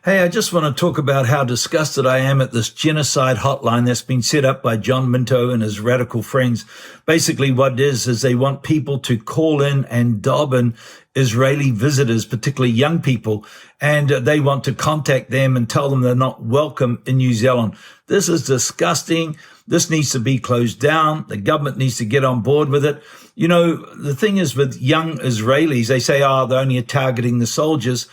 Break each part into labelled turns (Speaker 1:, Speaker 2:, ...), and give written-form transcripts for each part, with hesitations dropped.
Speaker 1: Hey, I just want to talk about how disgusted I am at this genocide hotline that's been set up by John Minto and his radical friends. Basically, what it is they want people to call in and dob in Israeli visitors, particularly young people, and they want to contact them and tell them they're not welcome in New Zealand. This is disgusting. This needs to be closed down. The government needs to get on board with it. You know, the thing is with young Israelis, they say, they're only targeting the soldiers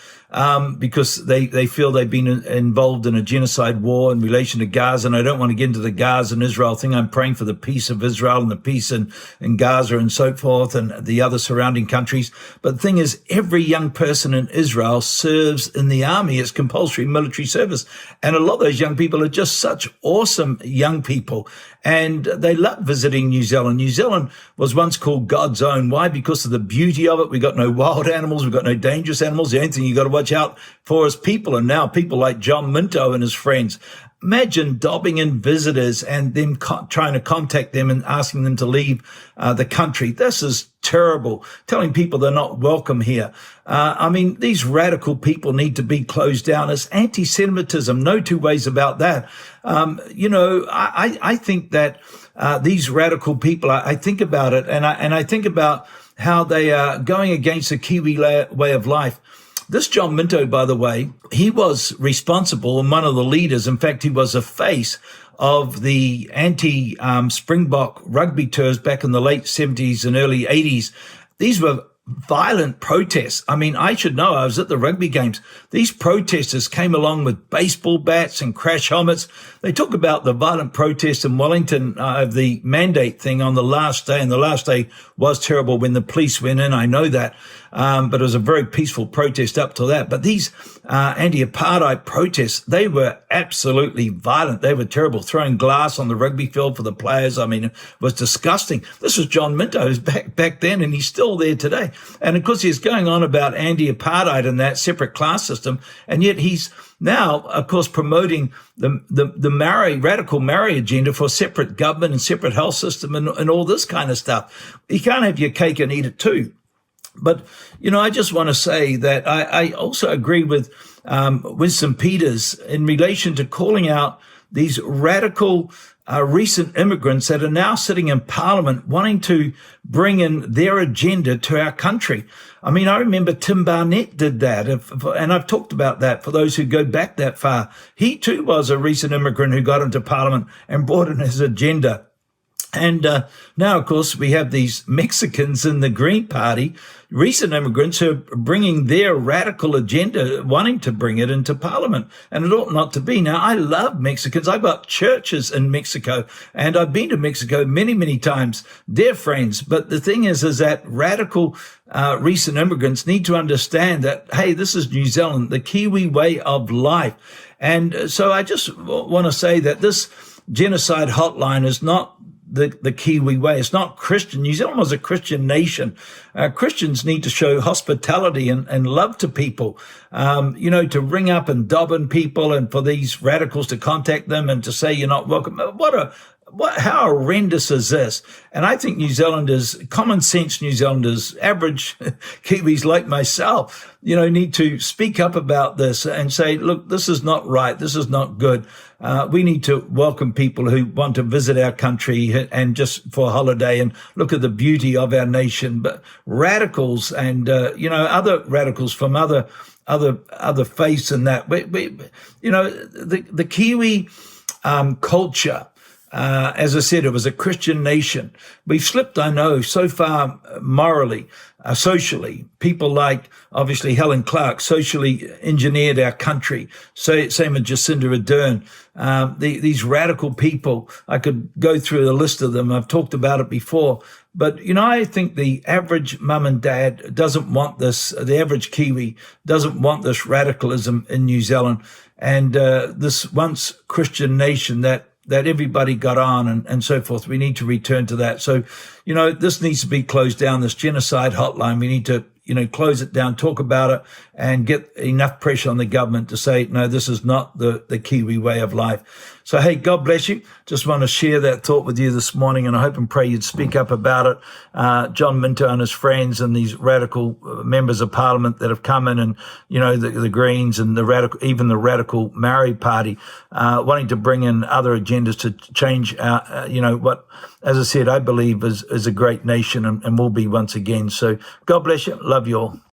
Speaker 1: because they feel they've been involved in a genocide war in relation to Gaza. And I don't want to get into the Gaza and Israel thing. I'm praying for the peace of Israel and the peace in Gaza and so forth and the other surrounding countries. But the thing is, every young person in Israel serves in the army. It's compulsory military service. And a lot of those young people are just such awesome young people. And they love visiting New Zealand. New Zealand was once called God's own. Why? Because of the beauty of it. We got no wild animals. We've got no dangerous animals. The only thing you got to watch out for is people. And now people like John Minto and his friends. Imagine dobbing in visitors and them trying to contact them and asking them to leave the country. This is terrible. Telling people they're not welcome here. I mean, these radical people need to be closed down. It's anti-Semitism. No two ways about that. I think that these radical people, I think about it and I think about how they are going against the Kiwi way of life. This John Minto, by the way, he was responsible and one of the leaders. In fact, he was a face of the anti-Springbok rugby tours back in the late 70s and early 80s. These were violent protests. I mean, I should know. I was at the rugby games. These protesters came along with baseball bats and crash helmets. They talk about the violent protest in Wellington of the mandate thing on the last day. And the last day was terrible when the police went in. I know that. But it was a very peaceful protest up to that. But these anti-apartheid protests, they were absolutely violent. They were terrible, throwing glass on the rugby field for the players. I mean, it was disgusting. This was John Minto, who's back then, and he's still there today. And of course, he's going on about anti-apartheid and that separate class system, and yet he's now, of course, promoting the radical Maori agenda for a separate government and separate health system and all this kind of stuff. You can't have your cake and eat it too. But, I just want to say that I also agree with Winston Peters in relation to calling out these radical recent immigrants that are now sitting in Parliament wanting to bring in their agenda to our country. I mean, I remember Tim Barnett did that, and I've talked about that for those who go back that far. He too was a recent immigrant who got into Parliament and brought in his agenda. And now, of course, we have these Mexicans in the Green Party, recent immigrants who are bringing their radical agenda, wanting to bring it into Parliament. And it ought not to be. Now, I love Mexicans. I've got churches in Mexico, and I've been to Mexico many, many times. They're friends. But the thing is that radical recent immigrants need to understand that, hey, this is New Zealand, the Kiwi way of life. And so I just want to say that this genocide hotline is not the Kiwi way. It's not Christian. New Zealand was a Christian nation. Christians need to show hospitality and love to people, to ring up and dob in people and for these radicals to contact them and to say you're not welcome. How horrendous is this? And I think New Zealanders, common sense New Zealanders, average Kiwis like myself, need to speak up about this and say, look, this is not right. This is not good. We need to welcome people who want to visit our country and just for a holiday and look at the beauty of our nation. But radicals and, other radicals from other faiths and that, the Kiwi culture, as I said, it was a Christian nation. We've slipped, I know, so far morally, socially. People like, obviously, Helen Clark socially engineered our country. So, same with Jacinda Ardern. These radical people, I could go through the list of them. I've talked about it before. But, I think the average mum and dad doesn't want this. The average Kiwi doesn't want this radicalism in New Zealand. And this once Christian nation that everybody got on and so forth. We need to return to that. So, this needs to be closed down, this genocide hotline. We need to, close it down, talk about it, and get enough pressure on the government to say, no, this is not the Kiwi way of life. So, hey, God bless you. Just want to share that thought with you this morning, and I hope and pray you'd speak up about it. John Minto and his friends and these radical members of Parliament that have come in, and the Greens and even the radical Maori Party, wanting to bring in other agendas to change what, as I said, I believe is a great nation and will be once again. So God bless you. Love you all.